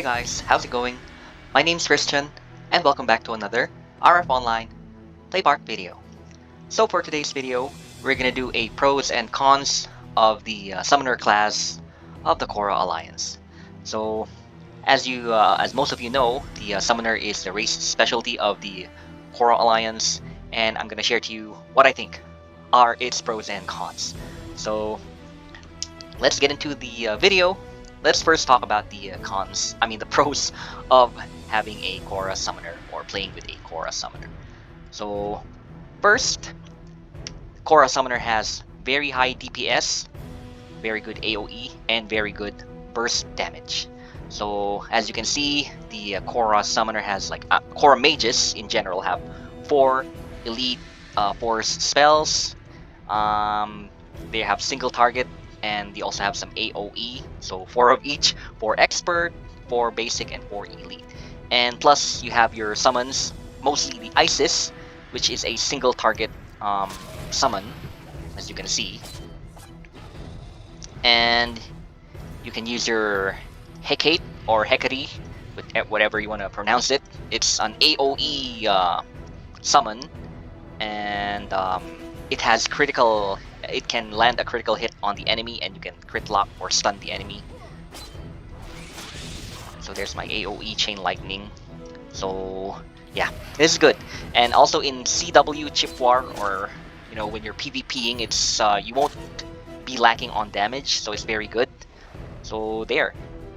guys, how's it going? My name's Christian, and welcome back to another RF Online PlayPark video. So for today's video, we're gonna do a pros and cons of the Summoner class of the Cora Alliance. So as most of you know, the Summoner is the race specialty of the Cora Alliance, and I'm gonna share to you what I think are its pros and cons. So let's get into the video. Let's first talk about the the pros of having a Cora Summoner or playing with a Cora Summoner. So first, Cora Summoner has very high DPS, very good AoE, and very good burst damage. So as you can see, the Cora Summoner has Cora Mages in general have 4 elite force spells. They have single target, and they also have some AoE, so 4 of each, 4 expert, 4 basic, and 4 elite. And plus you have your summons, mostly the Isis, which is a single target summon, as you can see. And you can use your Hecate or Hecate, whatever you want to pronounce it. It's an AoE summon, and it has critical. It can land a critical hit on the enemy, and you can crit lock or stun the enemy. So there's my AoE Chain Lightning. So yeah, this is good. And also in CW Chip War, or when you're PvPing, it's you won't be lacking on damage, so it's very good. So there.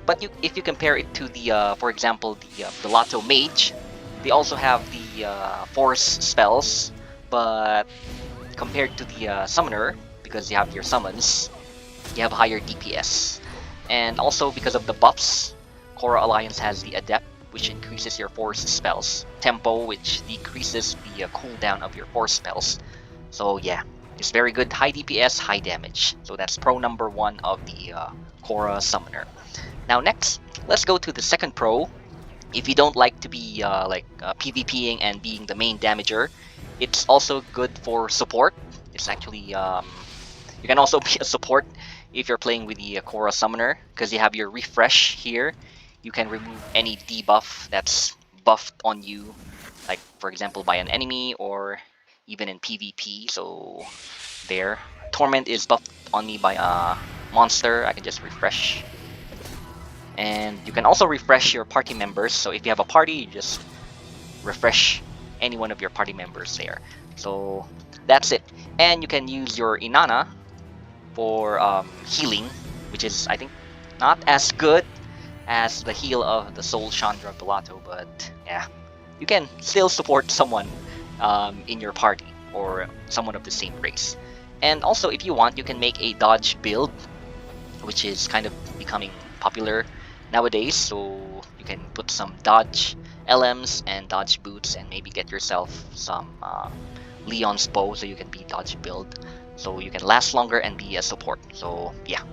But if you compare it to the for example the Lotto Mage, they also have the force spells, but compared to the Summoner, because you have your summons, you have higher DPS. And also because of the buffs, Cora Alliance has the Adept, which increases your force spells, Tempo, which decreases the cooldown of your force spells. So yeah, it's very good, high DPS, high damage. So that's pro number 1 of the Cora Summoner. Now next, let's go to the second pro. If you don't like to be PvPing and being the main damager, it's also good for support. It's actually, you can also be a support if you're playing with the Cora Summoner, because you have your refresh here. You can remove any debuff that's buffed on you, like for example by an enemy or even in PvP. So there, Torment is buffed on me by a monster. I can just refresh. And you can also refresh your party members. So if you have a party, you just refresh any one of your party members there. So that's it. And you can use your Inanna for healing, which is, I think, not as good as the heal of the Soul Chandra Pilato, but yeah, you can still support someone in your party or someone of the same race. And also, if you want, you can make a dodge build, which is kind of becoming popular nowadays. So you can put some dodge LMs and dodge boots, and maybe get yourself some Leon's bow, so you can be dodge build, so you can last longer and be a support. So yeah,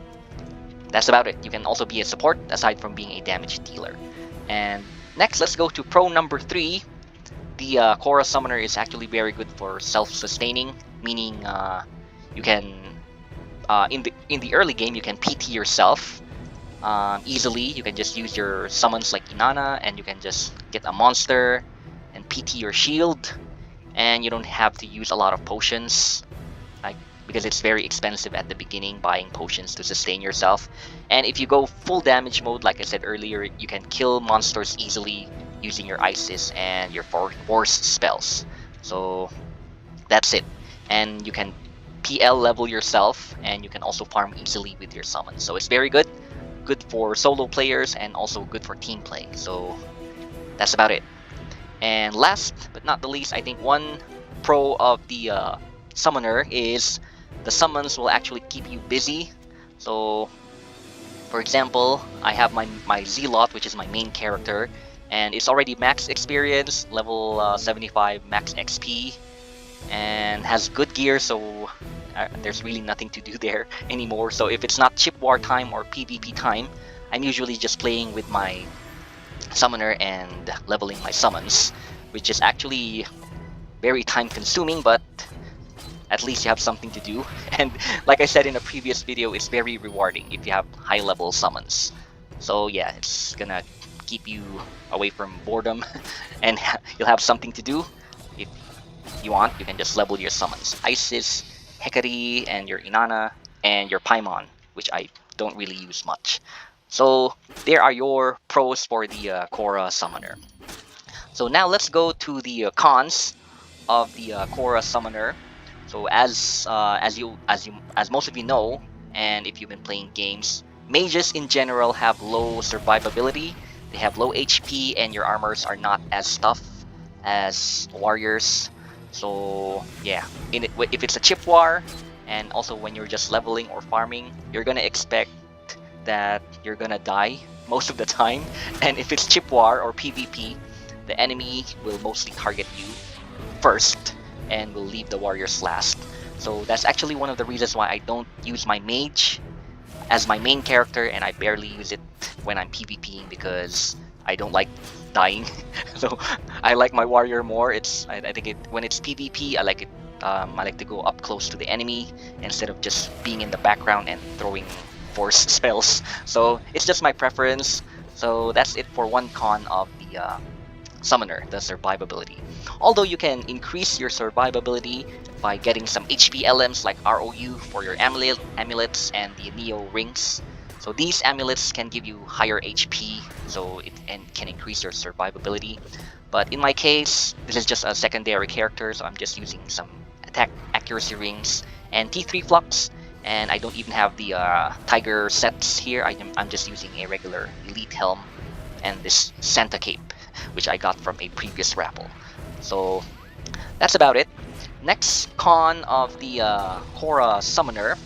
that's about it. You can also be a support aside from being a damage dealer. And next, let's go to pro number 3. The Cora Summoner is actually very good for self-sustaining, meaning you can in the early game you can PT yourself easily. You can just use your summons like Inanna, and you can just get a monster and PT your shield, and you don't have to use a lot of potions, because it's very expensive at the beginning buying potions to sustain yourself. And if you go full damage mode, like I said earlier, you can kill monsters easily using your Isis and your force spells. So that's it. And you can PL level yourself, and you can also farm easily with your summons. So it's very good. Good for solo players, and also good for team play. So that's about it. And last but not the least, I think one pro of the Summoner is the summons will actually keep you busy. So for example, I have my Zealot, which is my main character, and it's already max experience, level 75 max XP, and has good gear, so there's really nothing to do there anymore. So if it's not chip war time or PvP time, I'm usually just playing with my Summoner and leveling my summons, which is actually very time consuming, but at least you have something to do. And like I said in a previous video, it's very rewarding if you have high level summons. So yeah, it's gonna keep you away from boredom, and you'll have something to do. If you want, you can just level your summons: Isis, Hecate, and your Inanna, and your Paimon, which I don't really use much. So there are your pros for the Cora Summoner. So now let's go to the cons of the Cora Summoner. So as most of you know, and if you've been playing games, mages in general have low survivability. They have low HP, and your armors are not as tough as warriors. So yeah, if it's a chip war, and also when you're just leveling or farming, you're gonna expect that you're gonna die most of the time. And if it's chip war or PvP, the enemy will mostly target you first and will leave the warriors last. So that's actually one of the reasons why I don't use my mage as my main character, and I barely use it when I'm PvPing because I don't like dying. So I like my warrior more. I think when it's PvP, I like it. I like to go up close to the enemy instead of just being in the background and throwing force spells. So it's just my preference. So that's it for one con of the Summoner, the survivability. Although you can increase your survivability by getting some HP LMs like ROU for your amulets and the Neo rings. So these amulets can give you higher HP, so it can increase your survivability. But in my case, this is just a secondary character, so I'm just using some attack accuracy rings and T3 flux, and I don't even have the tiger sets here. I'm just using a regular elite helm and this Santa cape, which I got from a previous raffle. So that's about it. Next con of the Cora Summoner,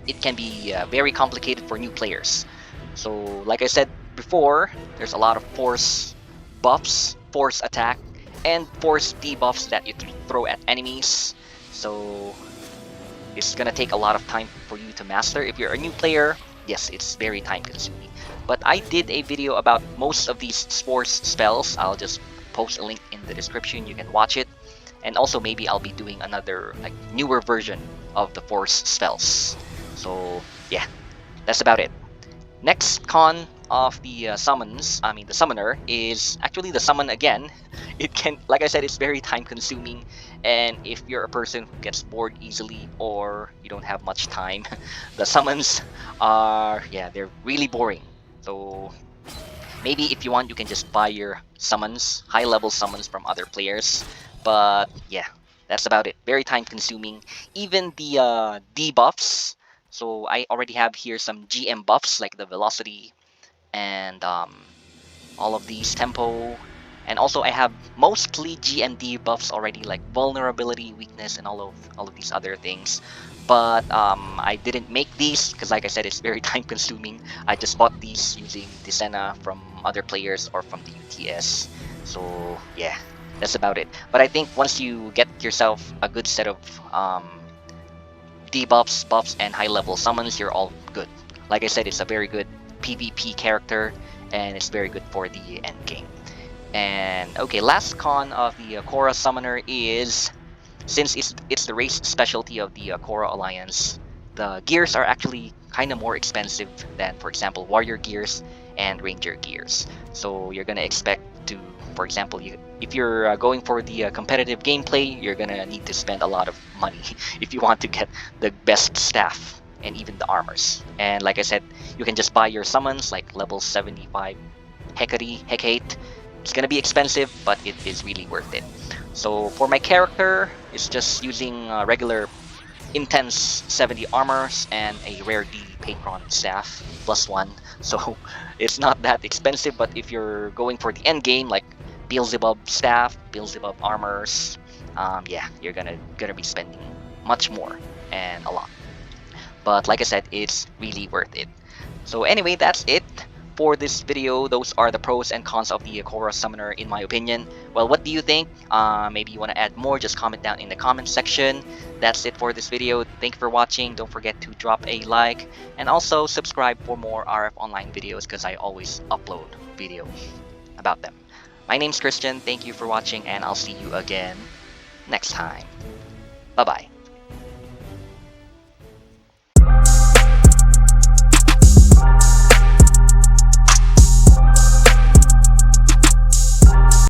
it can be very complicated for new players. So like I said before, there's a lot of force buffs, force attack, and force debuffs that you throw at enemies. So it's gonna take a lot of time for you to master. If you're a new player, yes, it's very time consuming. But I did a video about most of these force spells. I'll just post a link in the description, you can watch it. And also maybe I'll be doing another like newer version of the force spells. So yeah, that's about it. Next con of the the summoner, is actually the summon again. It can, like I said, it's very time consuming, and if you're a person who gets bored easily or you don't have much time, the summons are, yeah, they're really boring. So maybe if you want, you can just buy your summons, high level summons from other players. But yeah, that's about it. Very time consuming. Even the debuffs. So I already have here some GM buffs like the velocity and all of these tempo. And also I have mostly GMD buffs already, like vulnerability, weakness, and all of these other things. But I didn't make these because, like I said, it's very time consuming. I just bought these using Desena from other players or from the UTS. So yeah, that's about it. But I think once you get yourself a good set of debuffs, buffs, and high level summons, you're all good. Like I said, it's a very good PvP character, and it's very good for the end game. And okay, last con of the Cora Summoner is, since it's the race specialty of the Cora Alliance, the gears are actually kind of more expensive than, for example, Warrior gears and Ranger gears. So you're gonna expect to, for example, if you're going for the competitive gameplay, you're gonna need to spend a lot of money if you want to get the best staff and even the armors. And like I said, you can just buy your summons like level 75 Hecate. It's gonna be expensive, but it is really worth it. So for my character, it's just using regular intense 70 armors and a rare D Patron staff +1. So it's not that expensive, but if you're going for the end game, like Beelzebub staff, Beelzebub armors, yeah, you're gonna be spending much more and a lot. But like I said, it's really worth it. So anyway, that's it for this video. Those are the pros and cons of the Cora Summoner in my opinion. Well, what do you think? Maybe you want to add more, just comment down in the comment section. That's it for this video. Thank you for watching. Don't forget to drop a like and also subscribe for more RF Online videos because I always upload video about them. My name's Christian. Thank you for watching, and I'll see you again next time. Bye-bye.